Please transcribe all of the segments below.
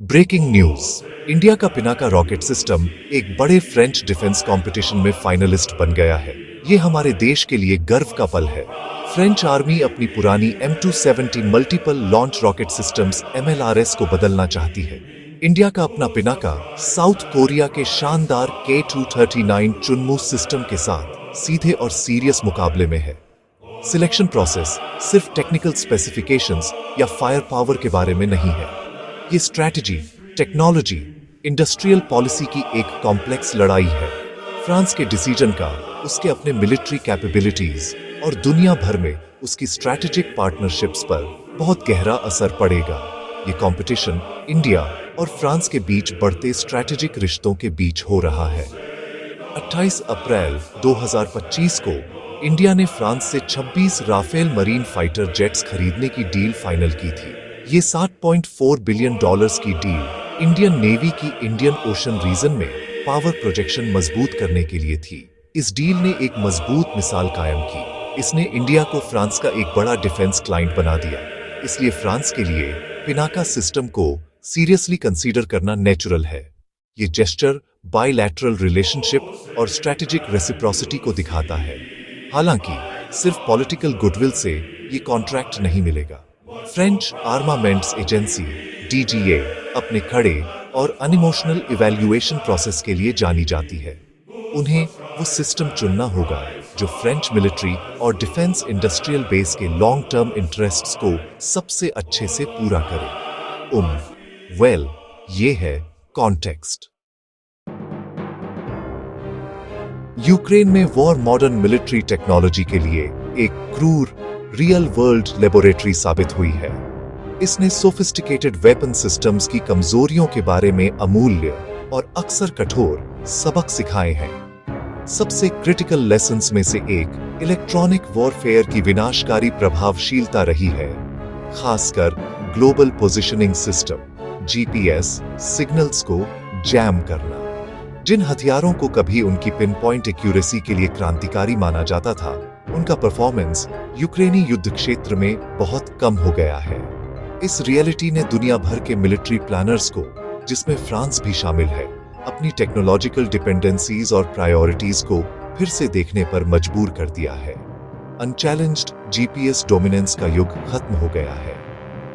Breaking news. India का Pinaka rocket system एक बड़े फ्रेंच डिफेंस कंपटीशन में फाइनलिस्ट बन गया है। ये हमारे देश के लिए गर्व का पल है। फ्रेंच आर्मी अपनी पुरानी M270 multiple launch rocket systems MLRS को बदलना चाहती है। इंडिया का अपना पिनाका साउथ कोरिया के शानदार K239 चुनमू सिस्टम के साथ सीधे और सीरियस मुकाबले में है। सिलेक्शन प्रोसेस सिर्फ टेक्निकल स्पेसिफिकेशंस या फायर पावर के बारे में नहीं है। ये स्ट्रैटेजी, टेक्नोलॉजी, इंडस्ट्रियल पॉलिसी की एक कॉम्प्लेक्स लड़ाई है। फ्रांस के डिसीजन का उसके अपने मिलिट्री कैपेबिलिटीज और दुनिया भर में उसकी स्ट्रैटेजिक पार्टनरशिप्स पर बहुत गहरा असर पड़ेगा। ये कंपटीशन इंडिया और फ्रांस के बीच बढ़ते स्ट्रैटेजिक रिश्तों के बीच हो रहा है। 28 अप्रैल 2025 को इंडिया ने फ्रांस से 26 राफेल मरीन फाइटर जेट्स खरीदने की डील फाइनल की थी। ये $7.4 बिलियन की डील इंडियन नेवी की इंडियन ओशन रीजन में पावर प्रोजेक्शन मजबूत करने के लिए थी। इस डील ने एक मजबूत मिसाल कायम की। इसने इंडिया को फ्रांस का एक बड़ा डिफेंस क्लाइंट बना दिया। इसलिए फ्रांस के लिए पिनाका सिस्टम को सीरियसली कंसीडर करना नेचुरल है। ये जेस्चर बायलैटरल रिलेशनशिप और स्ट्रैटेजिक रेसिप्रोसिटी को दिखाता है। हालांकि सिर्फ पॉलिटिकल गुडविल से ये कॉन्ट्रैक्ट नहीं मिलेगा। फ्रेंच आर्मामेंट्स एजेंसी DGA अपने खड़े और अनइमोशनल इवैल्यूएशन प्रोसेस के लिए जानी जाती है। उन्हें वो सिस्टम चुनना होगा जो फ्रेंच मिलिट्री और डिफेंस इंडस्ट्रियल बेस के लॉन्ग टर्म इंटरेस्ट्स को सबसे अच्छे से पूरा करे। ये है कॉन्टेक्स्ट। यूक्रेन में वॉर मॉडर्न मिलिट्री टेक्नोलॉजी के लिए एक क्रूर रियल वर्ल्ड लेबोरेटरी साबित हुई है। इसने सोफिस्टिकेटेड वेपन सिस्टम्स की कमजोरियों के बारे में अमूल्य और अक्सर कठोर सबक सिखाए हैं। सबसे क्रिटिकल लेसन्स में से एक इलेक्ट्रॉनिक वॉरफेयर की विनाशकारी प्रभावशीलता रही है, खासकर global positioning system GPS signals को जैम करना। जिन हथियारों को कभी उनकी पिन पॉइंट एक्यूरेसी के लिए क्रांतिकारी माना जाता था, उनका परफॉर्मेंस यूक्रेनी युद्ध क्षेत्र में बहुत कम हो गया है। इस रियलिटी ने दुनिया भर के मिलिट्री प्लानर्स को, जिसमें फ्रांस भी शामिल है, अपनी टेक्नोलॉजिकल डिपेंडेंसीज और प्रायोरिटीज को फिर से देखने पर मजबूर कर दिया है। अनचैलेंज्ड GPS डोमिनेंस का युग खत्म हो गया है।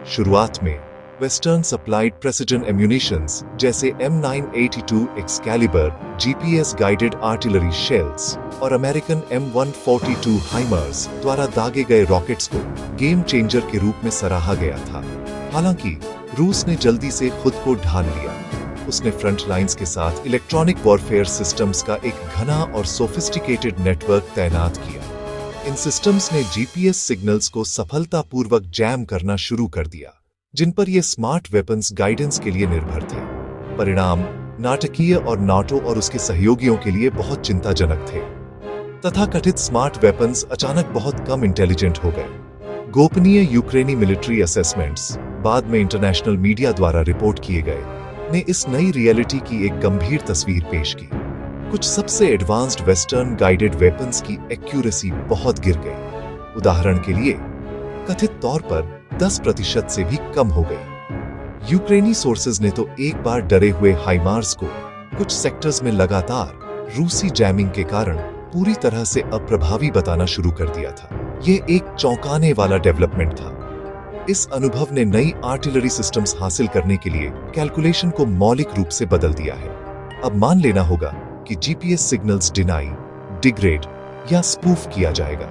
शुरुआत में वेस्टर्न सप्लाइड प्रेसिजन एम्यूनिशंस जैसे M982 Excalibur GPS guided artillery shells और अमेरिकन M142 हाइमर्स द्वारा दागे गए रॉकेट्स को गेम चेंजर के रूप में सराहा गया था। हालांकि रूस ने जल्दी से खुद को ढाल लिया। उसने फ्रंट लाइंस के साथ इलेक्ट्रॉनिक वॉरफेयर सिस्टम्स का एक घना और सोफिस्टिकेटेड नेटवर्क तैनात किया। इन सिस्टम्स ने GPS सिग्नल्स को सफलतापूर्वक जैम करना शुरू कर दिया, जिन पर ये स्मार्ट वेपन्स गाइडेंस के लिए निर्भर थे। परिणाम नाटकीय और नाटो और उसके सहयोगियों के लिए बहुत चिंताजनक थे। तथाकथित स्मार्ट वेपन्स अचानक बहुत कम इंटेलिजेंट हो गए। गोपनीय यूक्रेनी मिलिट्री असेसमेंट्स, बाद में इंटरनेशनल मीडिया द्वारा रिपोर्ट किए गए, ने इस नई रियलिटी की एक गंभीर तस्वीर पेश की। कुछ सबसे एडवांस्ड वेस्टर्न गाइडेड वेपन्स की एक्यूरेसी बहुत गिर गई। उदाहरण के लिए, कथित तौर पर 10% से भी कम हो गई। यूक्रेनी सोर्सेज ने तो एक बार डरे हुए हाइमार्स को कुछ सेक्टर्स में लगातार रूसी जैमिंग के कारण पूरी तरह से अप्रभावी बताना शुरू कर दिया था। यह एक चौंकाने वाला डेवलपमेंट था। इस अनुभव ने नई आर्टिलरी सिस्टम्स हासिल करने के लिए कैलकुलेशन को मौलिक रूप से बदल दिया है। अब मान लेना होगा कि GPS सिग्नल्स डिनाई, डिग्रेड या स्पूफ किया जाएगा।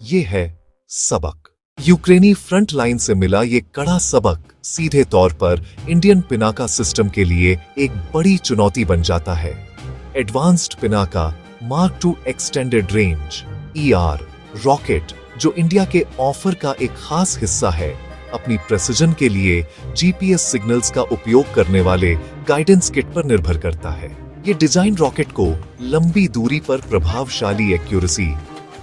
ये है सबक। यूक्रेनी फ्रंट लाइन से मिला ये कड़ा सबक सीधे तौर पर इंडियन पिनाका सिस्टम के लिए एक बड़ी चुनौती बन जाता है। Advanced Pinaka Mark II extended range ER rocket, जो इंडिया के ऑफर का एक खास हिस्सा है, अपनी प्रेसिजन के लिए GPS सिग्नल्स का उपयोग करने वाले गाइडेंस किट पर निर्भर करता है। ये डिजाइन रॉकेट को लंबी दूरी पर प्रभावशाली एक्यूरेसी,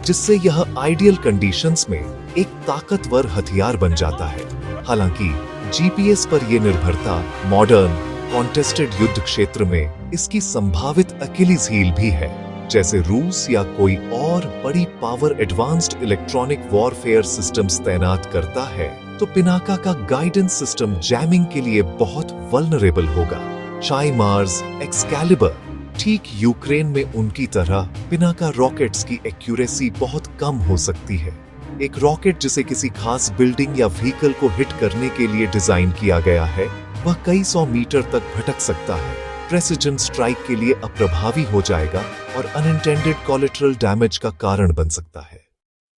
जिससे यह आइडियल कंडीशंस में एक ताकतवर हथियार बन जाता है। हालांकि GPS पर यह निर्भरता मॉडर्न कॉन्टेस्टेड युद्ध क्षेत्र में इसकी संभावित अकेलीज हील भी है, जैसे रूस या कोई और बड़ी power advanced electronic warfare systems तैनात करता है। तो पिनाका का गाइडेंस सिस्टम जैमिंग के लिए बहुत वल्नरेबल होगा। HIMARS, एक्सकैलिबर, ठीक यूक्रेन में उनकी तरह पिनाका रॉकेट्स की एक्यूरेसी बहुत कम हो सकती है। एक रॉकेट जिसे किसी खास बिल्डिंग या व्हीकल को हिट करने के लिए डिजाइन किया गया है, वह कई 100 मीटर तक भटक सकता है, प्रेसिजन स्ट्राइक के लिए अप्रभावी हो जाएगा और अनइंटेंडेड कोलैटरल डैमेज का कारण बन सकता है।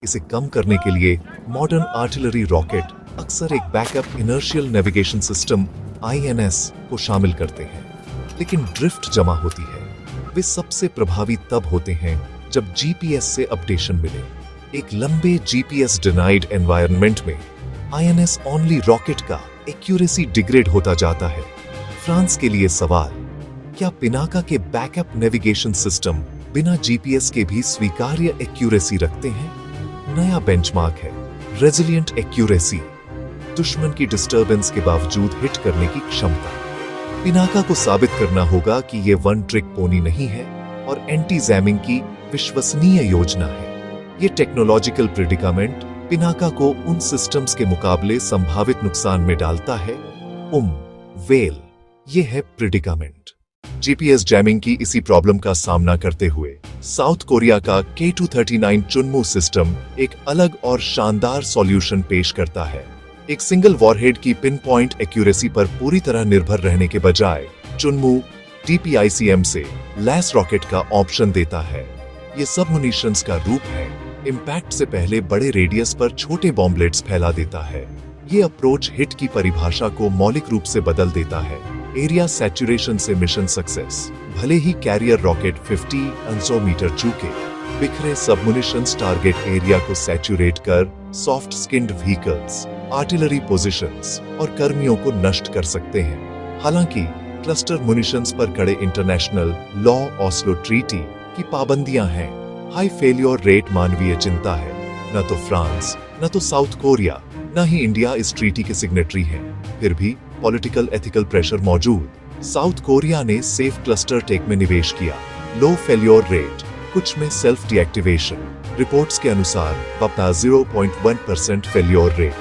इसे कम करने के लिए मॉडर्न आर्टिलरी रॉकेट अक्सर एक backup inertial navigation system INS को शामिल करते हैं, लेकिन ड्रिफ्ट जमा होती है। वे सबसे प्रभावी तब होते हैं जब GPS से अपडेशन मिले। एक लंबे GPS डिनाइड एनवायरनमेंट में INS ओनली रॉकेट का एक्यूरेसी डिग्रेड होता जाता है। फ्रांस के लिए सवाल, क्या पिनाका के बैकअप नेविगेशन सिस्टम बिना GPS के भी स्वीकार्य एक्यूरेसी रखते हैं? नया बेंचमार्क है रेजिलिएंट एक्यूरेसी, दुश्मन की डिस्टर्बेंस के बावजूद हिट करने की क्षमता। पिनाका को साबित करना होगा कि ये वन ट्रिक पोनी नहीं है और एंटी जैमिंग की विश्वसनीय योजना है। ये टेक्नोलॉजिकल प्रेडिकामेंट पिनाका को उन सिस्टम्स के मुकाबले संभावित नुकसान में डालता है। वेल, ये है प्रेडिकामेंट। GPS जैमिंग की इसी प्रॉब्लम का सामना करते हुए साउथ कोरिया का K239 चुनमू सिस्टम एक अलग और शानदार सॉल्यूशन पेश करता है। एक सिंगल वॉरहेड की पिन पॉइंट एक्यूरेसी पर पूरी तरह निर्भर रहने के बजाय चुनमू DPICM से लैस रॉकेट का ऑप्शन देता है। ये सब मुनिशंस का रूप है, इम्पैक्ट से पहले बड़े रेडियस पर छोटे बॉम्बलेट्स फैला देता है। ये अप्रोच हिट की परिभाषा को मौलिक रूप से बदल देता है। एरिया सैचुरेशन से मिशन सक्सेस। भले ही कैरियर रॉकेट 50 मीटर चूके, बिखरे सबमुनिशंस टारगेट एरिया को सैचुरेट कर soft skinned vehicles, artillery positions और कर्मियों को नष्ट कर सकते हैं। हालांकि क्लस्टर मुनिशंस पर कड़े इंटरनेशनल लॉ ऑस्लो ट्रीटी की पाबंदियां हैं। हाई फेल्योर रेट मानवीय चिंता है। न तो फ्रांस, न तो साउथ कोरिया, न ही इंडिया इस ट्रीटी के सिग्नेटरी हैं। फिर भी पॉलिटिकल एथिकल प्रेशर मौजूद। साउथ कोरिया ने सेफ क्लस्टर टेक में निवेश किया। लो फेल्योर रेट, कुछ में सेल्फ डीएक्टिवेशन। रिपोर्ट्स के अनुसार वपना 0.1% फेल्योर रेट,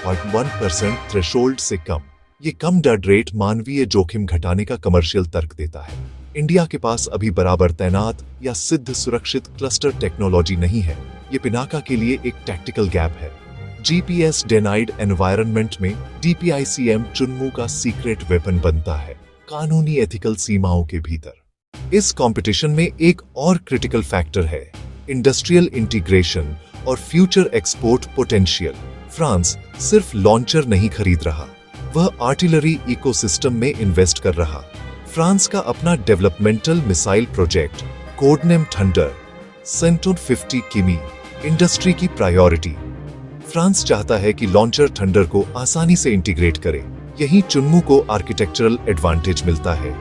0.1% थ्रेशोल्ड से कम। ये कम डड रेट मानवीय जोखिम घटाने का कमर्शियल तर्क देता है। इंडिया के पास अभी बराबर तैनात या सिद्ध सुरक्षित क्लस्टर टेक्नोलॉजी नहीं है। ये पिनाका के लिए एक टैक्टिकल गैप है। GPS डिनाइड एनवायरनमेंट में DPICM चुनमू का सीक्रेट वेपन बनता है, कानूनी एथिकल सीमाओं के भीतर। इस कंपटीशन में एक और क्रिटिकल फैक्टर है इंडस्ट्रियल इंटीग्रेशन और फ्यूचर एक्सपोर्ट पोटेंशियल। फ्रांस सिर्फ लॉन्चर नहीं खरीद रहा, वह आर्टिलरी इकोसिस्टम में इन्वेस्ट कर रहा। फ्रांस का अपना developmental missile project codename thunder, सेंटोन 50 किमी, इंडस्ट्री की प्रायोरिटी। फ्रांस चाहता है कि लॉन्चर थंडर को आसानी से इंटीग्रेट करे। यही चुनमू को आर्किटेक्चरल एडवांटेज मिलता है।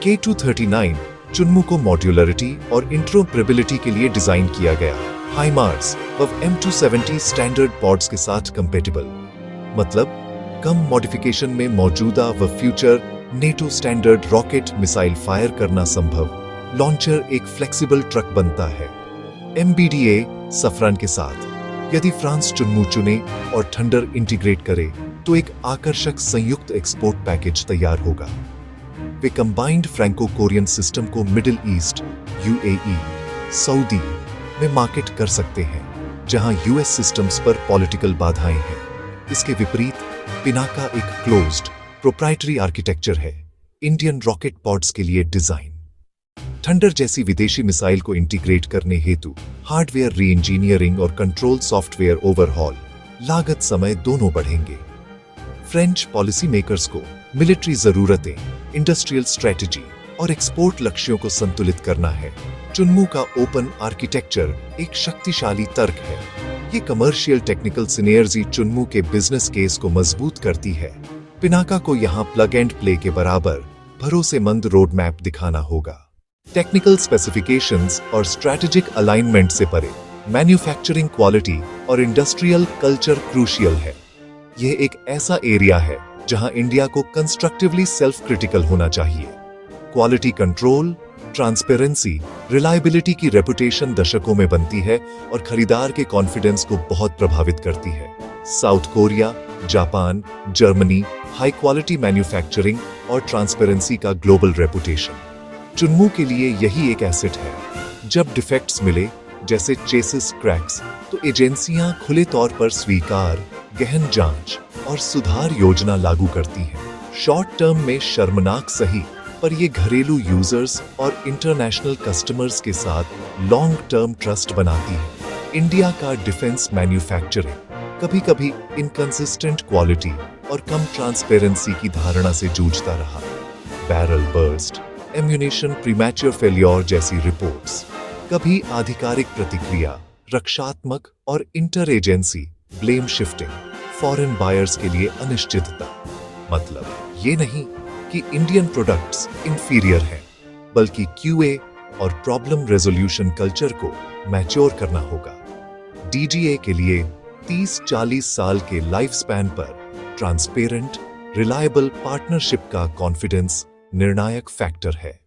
K239 चुनमू को मॉड्यूलरिटी और इंटरऑपरेबिलिटी के लिए डिजाइन किया गया। HIMARS अब M270 स्टैंडर्ड पॉड्स के साथ कंपेटिबल, मतलब कम मॉडिफिकेशन में मौजूदा व future NATO standard rocket missile fire करना संभव। लॉन्चर एक फ्लेक्सिबल ट्रक बनता है MBDA सफरान के साथ। यदि फ्रांस चुनमू चुने और थंडर इंटीग्रेट करे तो एक आकर्षक संयुक्त एक्सपोर्ट पैकेज तैयार होगा। वे कंबाइंड फ्रैंको कोरियन सिस्टम को मिडिल ईस्ट, UAE, सऊदी में मार्केट कर सकते हैं, जहां US सिस्टम्स पर पॉलिटिकल बाधाएं हैं। इसके विपरीत पिनाका एक क्लोज्ड प्रोप्राइटरी आर्किटेक्चर है, इंडियन रॉकेट पॉड्स के लिए डिजाइन। थंडर जैसी विदेशी मिसाइल को इंटीग्रेट करने हेतु हार्डवेयर री इंजीनियरिंग और कंट्रोल सॉफ्टवेयर ओवरहॉल, लागत समय दोनों बढ़ेंगे। फ्रेंच पॉलिसी मेकर्स को मिलिट्री जरूरतें, इंडस्ट्रियल स्ट्रेटजी और एक्सपोर्ट लक्ष्यों को संतुलित करना है। चुनमू का ओपन आर्किटेक्चर एक शक्तिशाली तर्क है। ये कमर्शियल टेक्निकल सिनर्जी चुनमू के बिजनेस केस को मजबूत करती है। पिनाका को यहाँ प्लग एंड प्ले के बराबर भरोसेमंद रोड मैप दिखाना होगा। टेक्निकल स्पेसिफिकेशंस और स्ट्रैटेजिक अलाइनमेंट से परे मैन्युफैक्चरिंग क्वालिटी और इंडस्ट्रियल कल्चर क्रूशियल है। यह एक ऐसा एरिया है जहां इंडिया को कंस्ट्रक्टिवली सेल्फ क्रिटिकल होना चाहिए। क्वालिटी कंट्रोल, ट्रांसपेरेंसी, रिलायबिलिटी की रेपुटेशन दशकों में बनती है और खरीदार के कॉन्फिडेंस को बहुत प्रभावित करती है। South Korea Japan, Germany, high quality manufacturing और ट्रांसपेरेंसी का ग्लोबल रेपुटेशन। चुन्मू के लिए यही एक एसेट है। जब डिफेक्ट्स मिले, जैसे चेसिस क्रैक्स, तो एजेंसियां खुले तौर पर स्वीकार, गहन जांच और सुधार योजना लागू करती हैं। शॉर्ट टर्म में शर्मनाक सही, पर ये घरेलू यूजर्स और इंटरनेशनल कस्टमर्स के साथ लॉन्ग टर्म ट्रस्ट बनाती है। इंडिया का डिफेंस मैन्युफैक्चरिंग कभी-कभी इनकंसिस्टेंट क्वालिटी और कम ट्रांसपेरेंसी की धारणा से जूझता रहा। Barrel burst, ammunition premature failure जैसी रिपोर्ट्स, कभी आधिकारिक प्रतिक्रिया, रक्षात्मक और inter agency blame shifting, foreign buyers के लिए अनिश्चितता। मतलब ये नहीं कि इंडियन प्रोडक्ट्स इंफीरियर हैं, बल्कि क्यूए और प्रॉब्लम रेजोल्यूशन कल्चर को मैच्योर करना होगा। डीजीए के लिए 30-40 साल के लाइफ स्पैन पर ट्रांसपेरेंट, रिलायबल पार्टनरशिप का कॉन्फिडेंस निर्णायक फैक्टर है।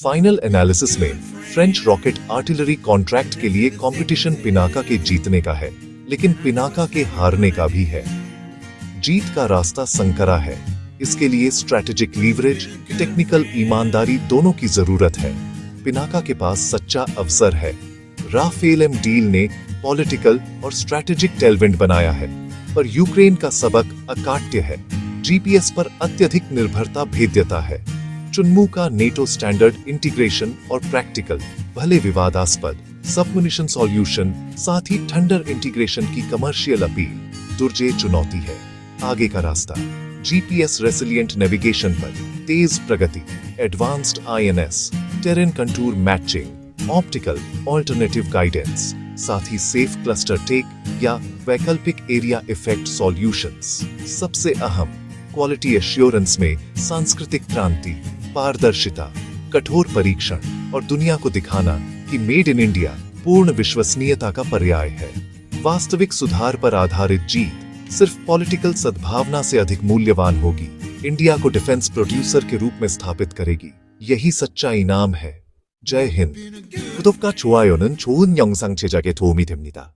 फाइनल एनालिसिस में फ्रेंच रॉकेट आर्टिलरी कॉन्ट्रैक्ट के लिए कंपटीशन पिनाका के जीतने का है, लेकिन पिनाका के हारने का भी है। जीत का रास्ता संकरा है। इसके लिए स्ट्रैटेजिक लीवरेज, टेक्निकल ईमानदारी दोनों की जरूरत है। पिनाका के पास सच्चा अवसर है। राफेल एम डील ने पॉलिटिकल और स्ट्रैटेजिक टेलविंड बनाया है, पर यूक्रेन का सबक अकाट्य है। जीपीएस पर अत्यधिक निर्भरता भेद्यता है। चुन्मू का नेटो स्टैंडर्ड इंटीग्रेशन और प्रैक्टिकल, भले विवादास्पद, सबम्यूनिशन सॉल्यूशन, साथ ही थंडर इंटीग्रेशन की कमर्शियल अपील दुर्जेय चुनौती है। आगे का रास्ता जीपीएस रेसिलिएंट नेविगेशन पर तेज प्रगति, advanced INS, terrain contour matching, optical alternative guidance, साथ ही सेफ क्लस्टर टेक या वैकल्पिक एरिया इफेक्ट सॉल्यूशंस। सबसे अहम क्वालिटी एश्योरेंस में सांस्कृतिक क्रांति, पारदर्शिता, कठोर परीक्षण और दुनिया को दिखाना कि मेड इन इंडिया पूर्ण विश्वसनीयता का पर्याय है। वास्तविक सुधार पर आधारित जीत सिर्फ पॉलिटिकल सद्भावना से अधिक मूल्यवान होगी, इंडिया को डिफेंस प्रोड्यूसर के रूप में स्थापित करेगी। यही सच्चा इनाम है। जय हिंद। 구독과 좋아요는 좋은 영상 제작에 도움이 됩니다.